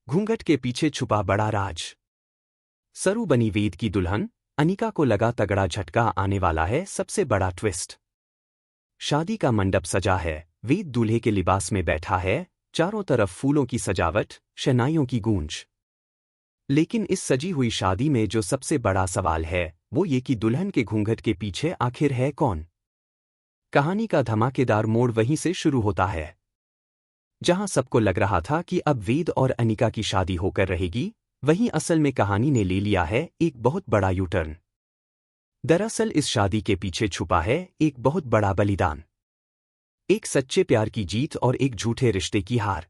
घूंघट के पीछे छुपा बड़ा राज। सरू बनी वेद की दुल्हन, अनिका को लगा तगड़ा झटका आने वाला है सबसे बड़ा ट्विस्ट। शादी का मंडप सजा है, वेद दूल्हे के लिबास में बैठा है, चारों तरफ फूलों की सजावट, शहनाइयों की गूंज। लेकिन इस सजी हुई शादी में जो सबसे बड़ा सवाल है वो ये कि दुल्हन के घूंघट के पीछे आखिर है कौन। कहानी का धमाकेदार मोड़ वहीं से शुरू होता है जहां सबको लग रहा था कि अब वेद और अनिका की शादी होकर रहेगी, वहीं असल में कहानी ने ले लिया है एक बहुत बड़ा यूटर्न। दरअसल इस शादी के पीछे छुपा है एक बहुत बड़ा बलिदान, एक सच्चे प्यार की जीत और एक झूठे रिश्ते की हार।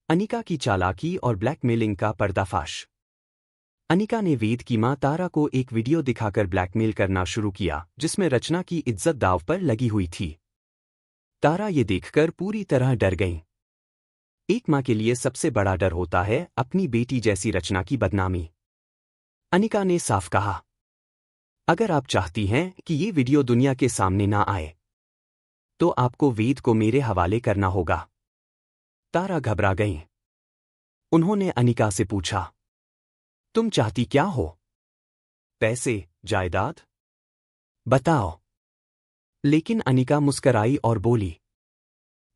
अनिका की चालाकी और ब्लैकमेलिंग का पर्दाफाश। अनिका ने वेद की मां तारा को एक वीडियो दिखाकर ब्लैकमेल करना शुरू किया जिसमें रचना की इज्जत दांव पर लगी हुई थी। तारा ये देखकर पूरी तरह डर गई। एक मां के लिए सबसे बड़ा डर होता है अपनी बेटी जैसी रचना की बदनामी। अनिका ने साफ कहा, अगर आप चाहती हैं कि ये वीडियो दुनिया के सामने ना आए तो आपको वेद को मेरे हवाले करना होगा। तारा घबरा गई। उन्होंने अनिका से पूछा, तुम चाहती क्या हो? पैसे, जायदाद? बताओ। लेकिन अनिका मुस्कराई और बोली,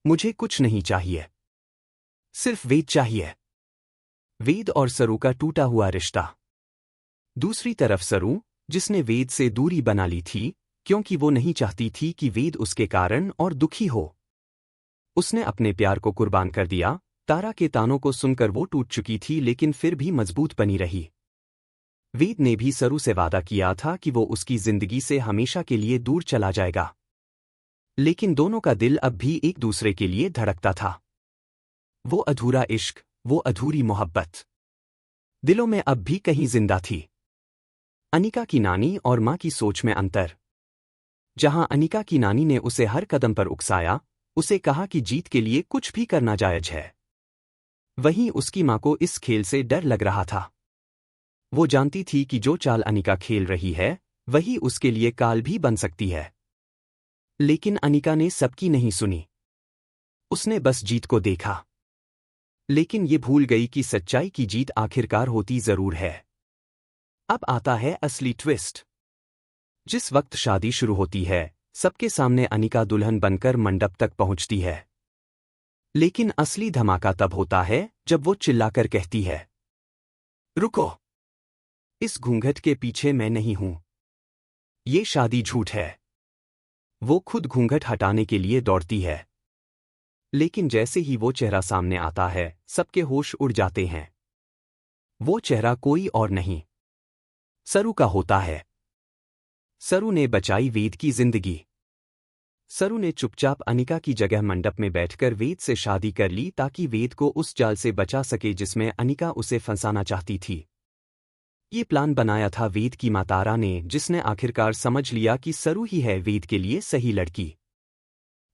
मुझे कुछ नहीं चाहिए, सिर्फ वेद चाहिए। वेद और सरू का टूटा हुआ रिश्ता। दूसरी तरफ सरू, जिसने वेद से दूरी बना ली थी क्योंकि वो नहीं चाहती थी कि वेद उसके कारण और दुखी हो। उसने अपने प्यार को कुर्बान कर दिया। तारा के तानों को सुनकर वो टूट चुकी थी लेकिन फिर भी मजबूत बनी रही। वेद ने भी सरू से वादा किया था कि वो उसकी जिंदगी से हमेशा के लिए दूर चला जाएगा, लेकिन दोनों का दिल अब भी एक दूसरे के लिए धड़कता था। वो अधूरा इश्क, वो अधूरी मोहब्बत दिलों में अब भी कहीं जिंदा थी। अनिका की नानी और मां की सोच में अंतर। जहां अनिका की नानी ने उसे हर कदम पर उकसाया, उसे कहा कि जीत के लिए कुछ भी करना जायज है, वहीं उसकी मां को इस खेल से डर लग रहा था। वो जानती थी कि जो चाल अनिका खेल रही है वही उसके लिए काल भी बन सकती है। लेकिन अनिका ने सबकी नहीं सुनी। उसने बस जीत को देखा, लेकिन ये भूल गई कि सच्चाई की जीत आखिरकार होती जरूर है। अब आता है असली ट्विस्ट। जिस वक्त शादी शुरू होती है, सबके सामने अनिका दुल्हन बनकर मंडप तक पहुंचती है। लेकिन असली धमाका तब होता है जब वो चिल्लाकर कहती है, रुको, इस घूंघट के पीछे मैं नहीं हूं, ये शादी झूठ है। वो खुद घूंघट हटाने के लिए दौड़ती है, लेकिन जैसे ही वो चेहरा सामने आता है सबके होश उड़ जाते हैं। वो चेहरा कोई और नहीं, सरू का होता है। सरू ने बचाई वेद की जिंदगी। सरू ने चुपचाप अनिका की जगह मंडप में बैठकर वेद से शादी कर ली ताकि वेद को उस जाल से बचा सके जिसमें अनिका उसे फंसाना चाहती थी। ये प्लान बनाया था वेद की मां तारा ने, जिसने आखिरकार समझ लिया कि सरू ही है वेद के लिए सही लड़की।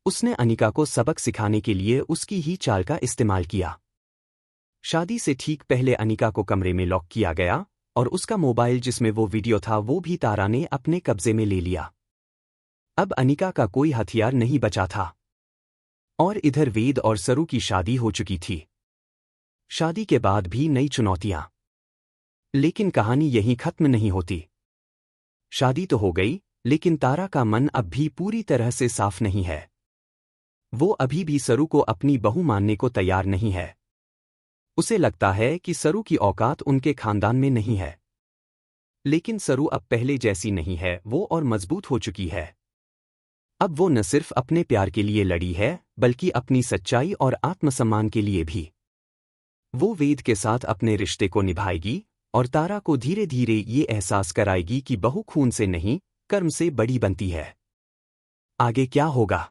उसने अनिका को सबक सिखाने के लिए उसकी ही चाल का इस्तेमाल किया। शादी से ठीक पहले अनिका को कमरे में लॉक किया गया और उसका मोबाइल जिसमें वो वीडियो था वो भी तारा ने अपने कब्जे में ले लिया। अब अनिका का कोई हथियार नहीं बचा था। और इधर वेद और सरू की शादी हो चुकी थी। शादी के बाद भी नई चुनौतियां। लेकिन कहानी यहीं खत्म नहीं होती। शादी तो हो गई, लेकिन तारा का मन अब भी पूरी तरह से साफ नहीं है। वो अभी भी सरू को अपनी बहू मानने को तैयार नहीं है। उसे लगता है कि सरू की औकात उनके खानदान में नहीं है। लेकिन सरू अब पहले जैसी नहीं है, वो और मजबूत हो चुकी है। अब वो न सिर्फ अपने प्यार के लिए लड़ी है बल्कि अपनी सच्चाई और आत्मसम्मान के लिए भी। वो वेद के साथ अपने रिश्ते को निभाएगी और तारा को धीरे धीरे ये एहसास कराएगी कि बहू खून से नहीं, कर्म से बड़ी बनती है। आगे क्या होगा?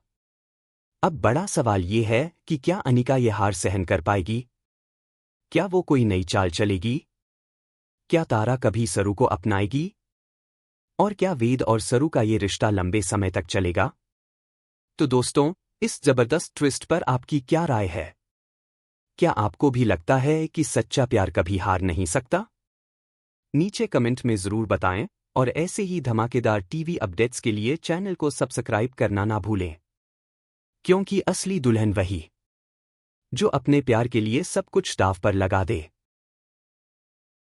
अब बड़ा सवाल ये है कि क्या अनिका ये हार सहन कर पाएगी? क्या वो कोई नई चाल चलेगी? क्या तारा कभी सरू को अपनाएगी? और क्या वेद और सरू का ये रिश्ता लंबे समय तक चलेगा? तो दोस्तों, इस जबरदस्त ट्विस्ट पर आपकी क्या राय है? क्या आपको भी लगता है कि सच्चा प्यार कभी हार नहीं सकता? नीचे कमेंट में जरूर बताएं और ऐसे ही धमाकेदार टीवी अपडेट्स के लिए चैनल को सब्सक्राइब करना ना भूलें, क्योंकि असली दुल्हन वही जो अपने प्यार के लिए सब कुछ दांव पर लगा दे।